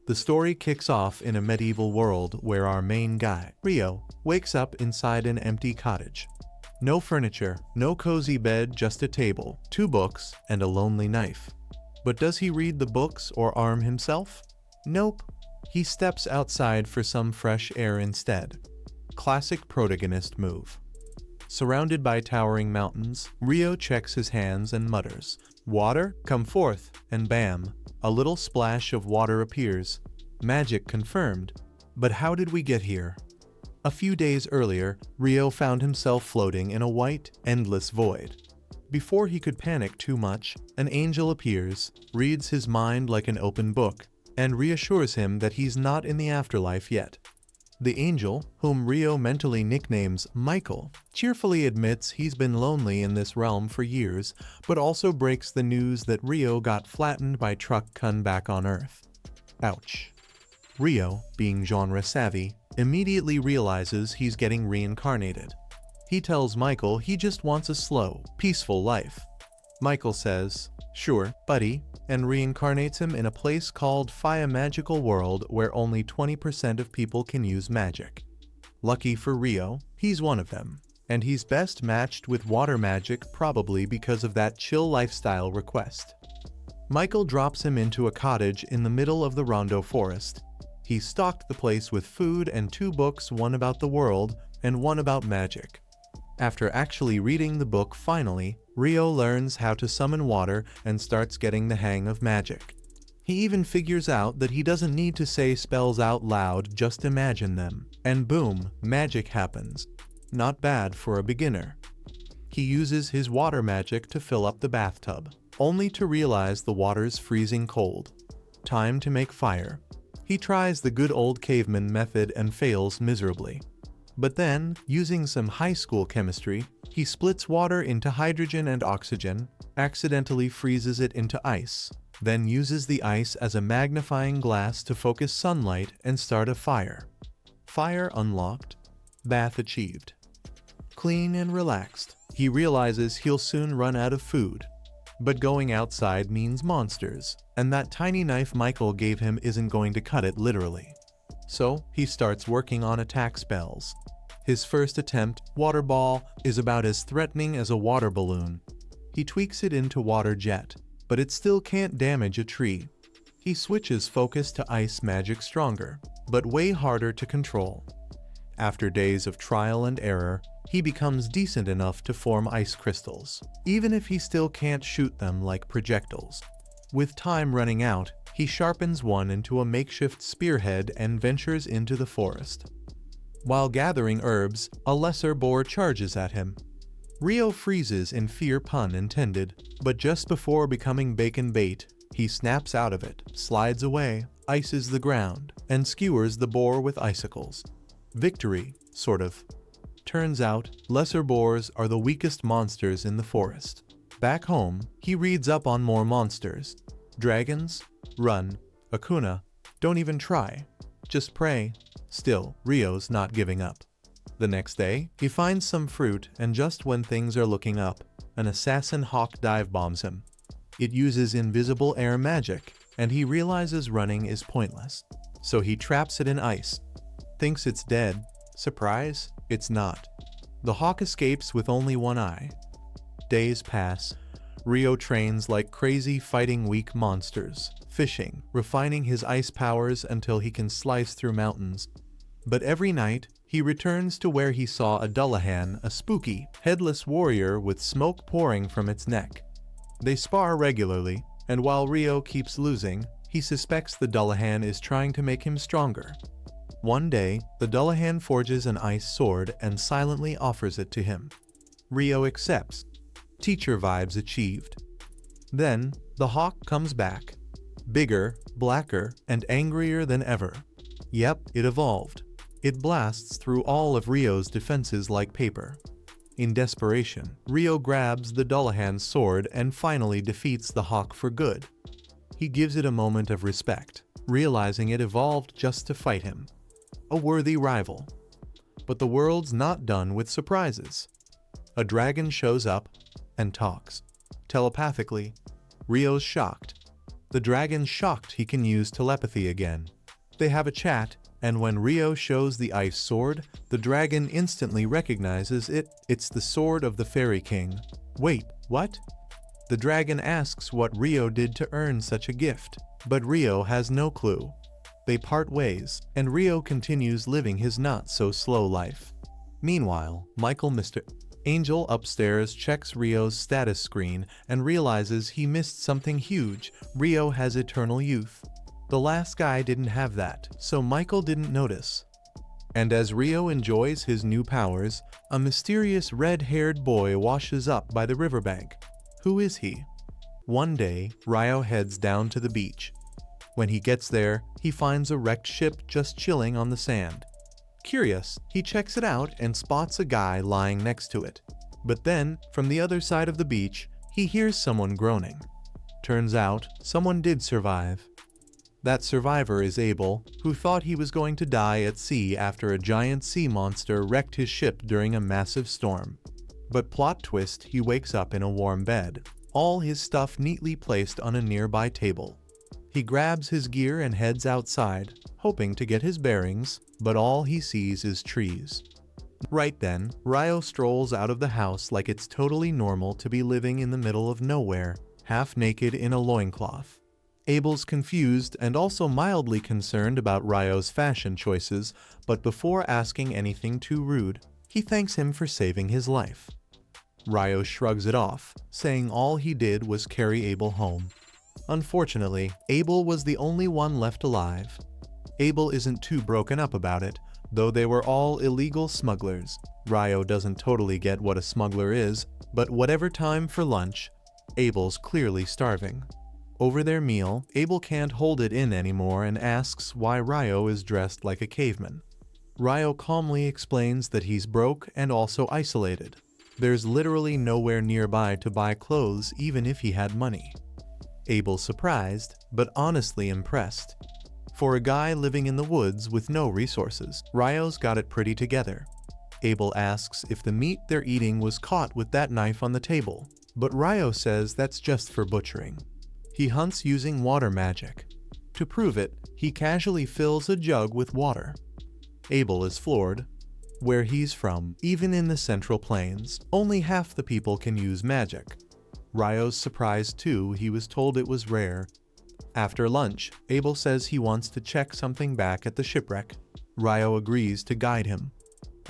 The story kicks off in a medieval world where our main guy, Rio, wakes up inside an empty cottage. No furniture, no cozy bed, just a table, 2 books, and a lonely knife. But does he read the books or arm himself? Nope. He steps outside for some fresh air instead. Classic protagonist move. Surrounded by towering mountains, Rio checks his hands and mutters, "Water, come forth," and bam, a little splash of water appears. Magic confirmed. But how did we get here? A few days earlier, Rio found himself floating in a white, endless void. Before he could panic too much, an angel appears, reads his mind like an open book, and reassures him that he's not in the afterlife yet. The angel, whom Rio mentally nicknames Michael, cheerfully admits he's been lonely in this realm for years, but also breaks the news that Rio got flattened by truck Kun back on Earth. Ouch. Rio, being genre savvy, immediately realizes he's getting reincarnated. He tells Michael he just wants a slow, peaceful life. Michael says, "Sure, buddy," and reincarnates him in a place called Faya Magical World where only 20% of people can use magic. Lucky for Rio, he's one of them, and he's best matched with water magic probably because of that chill lifestyle request. Michael drops him into a cottage in the middle of the Rondo Forest. He stocked the place with food and 2 books, one about the world and one about magic. After actually reading the book finally, Rio learns how to summon water and starts getting the hang of magic. He even figures out that he doesn't need to say spells out loud, just imagine them. And boom, magic happens. Not bad for a beginner. He uses his water magic to fill up the bathtub, only to realize the water's freezing cold. Time to make fire. He tries the good old caveman method and fails miserably. But then, using some high school chemistry, he splits water into hydrogen and oxygen, accidentally freezes it into ice, then uses the ice as a magnifying glass to focus sunlight and start a fire. Fire unlocked. Bath achieved. Clean and relaxed, he realizes he'll soon run out of food. But going outside means monsters, and that tiny knife Michael gave him isn't going to cut it literally. So, he starts working on attack spells. His first attempt, Water Ball, is about as threatening as a water balloon. He tweaks it into Water Jet, but it still can't damage a tree. He switches focus to Ice Magic Stronger, but way harder to control. After days of trial and error, he becomes decent enough to form ice crystals, even if he still can't shoot them like projectiles. With time running out, he sharpens one into a makeshift spearhead and ventures into the forest. While gathering herbs, a lesser boar charges at him. Rio freezes in fear, pun intended, but just before becoming bacon bait, he snaps out of it, slides away, ices the ground, and skewers the boar with icicles. Victory, sort of. Turns out, lesser boars are the weakest monsters in the forest. Back home, he reads up on more monsters. Dragons? Run. Akuna? Don't even try. Just pray. Still, Rio's not giving up. The next day, he finds some fruit, and just when things are looking up, an assassin hawk dive bombs him. It uses invisible air magic, and he realizes running is pointless. So he traps it in ice. Thinks it's dead. Surprise? It's not. The hawk escapes with only one eye. Days pass. Rio trains like crazy, fighting weak monsters, fishing, refining his ice powers until he can slice through mountains. But every night, he returns to where he saw a Dullahan, a spooky, headless warrior with smoke pouring from its neck. They spar regularly, and while Rio keeps losing, he suspects the Dullahan is trying to make him stronger. One day, the Dullahan forges an ice sword and silently offers it to him. Rio accepts. Teacher vibes achieved. Then, the hawk comes back. Bigger, blacker, and angrier than ever. Yep, it evolved. It blasts through all of Rio's defenses like paper. In desperation, Rio grabs the Dullahan's sword and finally defeats the hawk for good. He gives it a moment of respect, realizing it evolved just to fight him. A worthy rival. But the world's not done with surprises. A dragon shows up and talks. Telepathically, Rio's shocked. The dragon's shocked he can use telepathy again. They have a chat, and when Rio shows the ice sword, the dragon instantly recognizes it. It's the sword of the Fairy King. Wait, what? The dragon asks what Rio did to earn such a gift, but Rio has no clue. They part ways, and Rio continues living his not-so-slow life. Meanwhile, Mr. Angel upstairs checks Rio's status screen and realizes he missed something huge. Rio has eternal youth. The last guy didn't have that, so Michael didn't notice. And as Rio enjoys his new powers, a mysterious red-haired boy washes up by the riverbank. Who is he? One day, Rio heads down to the beach. When he gets there, he finds a wrecked ship just chilling on the sand. Curious, he checks it out and spots a guy lying next to it. But then, from the other side of the beach, he hears someone groaning. Turns out, someone did survive. That survivor is Abel, who thought he was going to die at sea after a giant sea monster wrecked his ship during a massive storm. But plot twist, he wakes up in a warm bed, all his stuff neatly placed on a nearby table. He grabs his gear and heads outside, hoping to get his bearings, but all he sees is trees. Right then, Rio strolls out of the house like it's totally normal to be living in the middle of nowhere, half naked in a loincloth. Abel's confused and also mildly concerned about Rio's fashion choices, but before asking anything too rude, he thanks him for saving his life. Rio shrugs it off, saying all he did was carry Abel home. Unfortunately, Abel was the only one left alive. Abel isn't too broken up about it, though they were all illegal smugglers. Rio doesn't totally get what a smuggler is, but whatever time for lunch, Abel's clearly starving. Over their meal, Abel can't hold it in anymore and asks why Rio is dressed like a caveman. Rio calmly explains that he's broke and also isolated. There's literally nowhere nearby to buy clothes even if he had money. Abel's surprised, but honestly impressed. For a guy living in the woods with no resources, Rio's got it pretty together. Abel asks if the meat they're eating was caught with that knife on the table, but Rio says that's just for butchering. He hunts using water magic. To prove it, he casually fills a jug with water. Abel is floored. Where he's from, even in the Central Plains, only half the people can use magic. Rio's surprised too. He was told it was rare. After lunch, Abel says he wants to check something back at the shipwreck. Rio agrees to guide him.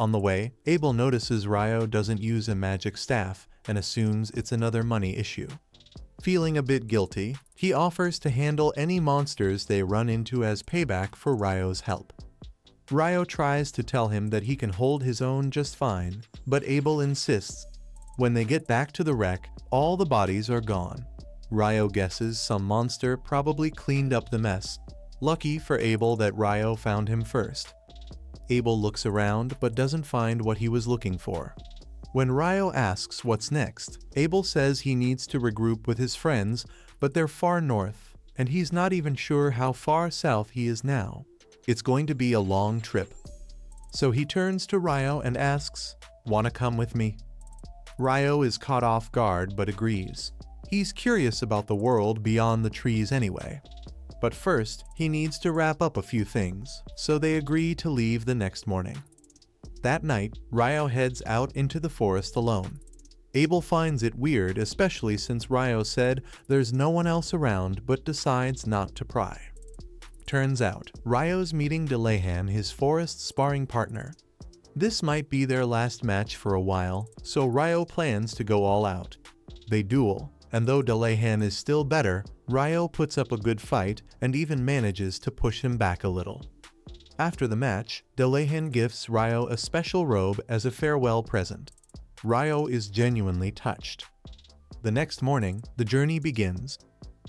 On the way, Abel notices Rio doesn't use a magic staff and assumes it's another money issue. Feeling a bit guilty, he offers to handle any monsters they run into as payback for Rio's help. Rio tries to tell him that he can hold his own just fine, but Abel insists. When they get back to the wreck, all the bodies are gone. Rio guesses some monster probably cleaned up the mess. Lucky for Abel that Rio found him first. Abel looks around but doesn't find what he was looking for. When Rio asks what's next, Abel says he needs to regroup with his friends, but they're far north, and he's not even sure how far south he is now. It's going to be a long trip. So he turns to Rio and asks, "Wanna come with me?" Rio is caught off guard but agrees. He's curious about the world beyond the trees anyway. But first, he needs to wrap up a few things, so they agree to leave the next morning. That night, Rio heads out into the forest alone. Abel finds it weird, especially since Rio said there's no one else around, but decides not to pry. Turns out, Rio's meeting Delahan, his forest sparring partner. This might be their last match for a while, so Rio plans to go all out. They duel, and though Delahan is still better, Rio puts up a good fight and even manages to push him back a little. After the match, Delahan gifts Rio a special robe as a farewell present. Rio is genuinely touched. The next morning, the journey begins,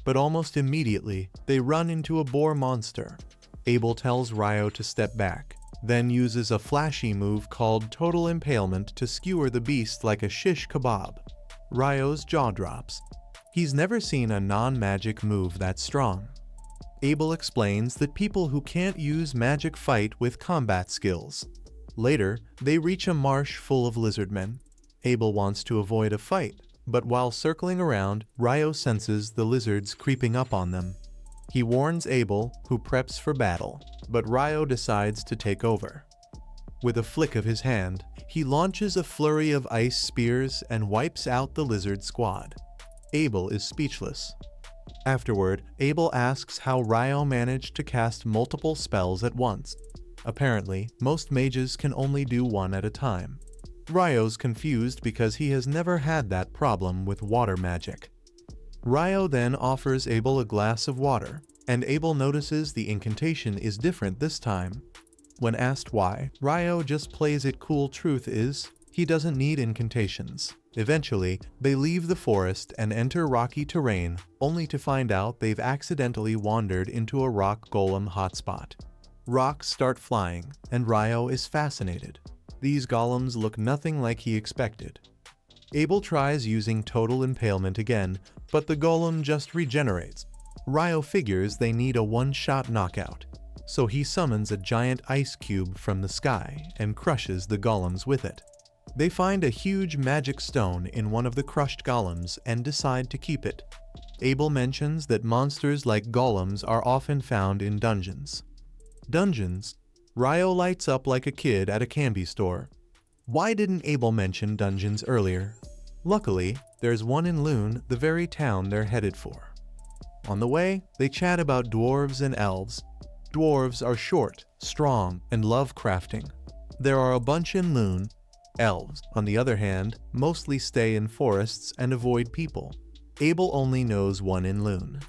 but almost immediately, they run into a boar monster. Abel tells Rio to step back, then uses a flashy move called Total Impalement to skewer the beast like a shish kebab. Rio's jaw drops. He's never seen a non-magic move that strong. Abel explains that people who can't use magic fight with combat skills. Later, they reach a marsh full of lizardmen. Abel wants to avoid a fight, But while circling around, Ryo senses the lizards creeping up on them. He warns Abel, who preps for battle, but Ryo decides to take over. With a flick of his hand, he launches a flurry of ice spears and wipes out the lizard squad. Abel is speechless. Afterward, Abel asks how Ryo managed to cast multiple spells at once. Apparently, most mages can only do one at a time. Ryo's confused because he has never had that problem with water magic. Ryo then offers Abel a glass of water, and Abel notices the incantation is different this time. When asked why, Ryo just plays it cool. Truth is, he doesn't need incantations. Eventually, they leave the forest and enter rocky terrain, only to find out they've accidentally wandered into a rock golem hotspot. Rocks start flying, and Ryo is fascinated. These golems look nothing like he expected. Abel tries using total impalement again, but the golem just regenerates. Ryo figures they need a one-shot knockout, so he summons a giant ice cube from the sky and crushes the golems with it. They find a huge magic stone in one of the crushed golems and decide to keep it. Abel mentions that monsters like golems are often found in dungeons. Dungeons? Ryo lights up like a kid at a candy store. Why didn't Abel mention dungeons earlier? Luckily, there's one in Lune, the very town they're headed for. On the way, they chat about dwarves and elves. Dwarves are short, strong, and love crafting. There are a bunch in Lune. Elves, on the other hand, mostly stay in forests and avoid people. Abel only knows one in Lune.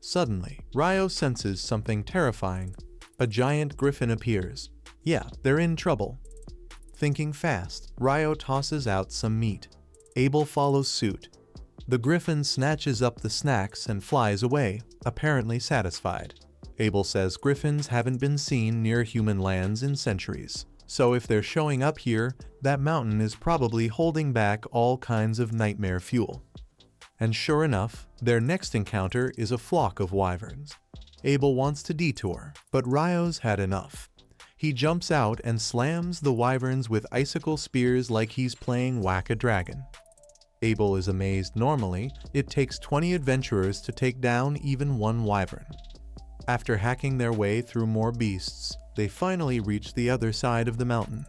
Suddenly, Ryo senses something terrifying. A giant griffin appears. Yeah, they're in trouble. Thinking fast, Ryo tosses out some meat. Abel follows suit. The griffin snatches up the snacks and flies away, apparently satisfied. Abel says griffins haven't been seen near human lands in centuries, so if they're showing up here, that mountain is probably holding back all kinds of nightmare fuel. And sure enough, their next encounter is a flock of wyverns. Abel wants to detour, but Ryo's had enough. He jumps out and slams the wyverns with icicle spears like he's playing Whack-A-Dragon. Abel is amazed. Normally, it takes 20 adventurers to take down even one wyvern. After hacking their way through more beasts, they finally reach the other side of the mountain.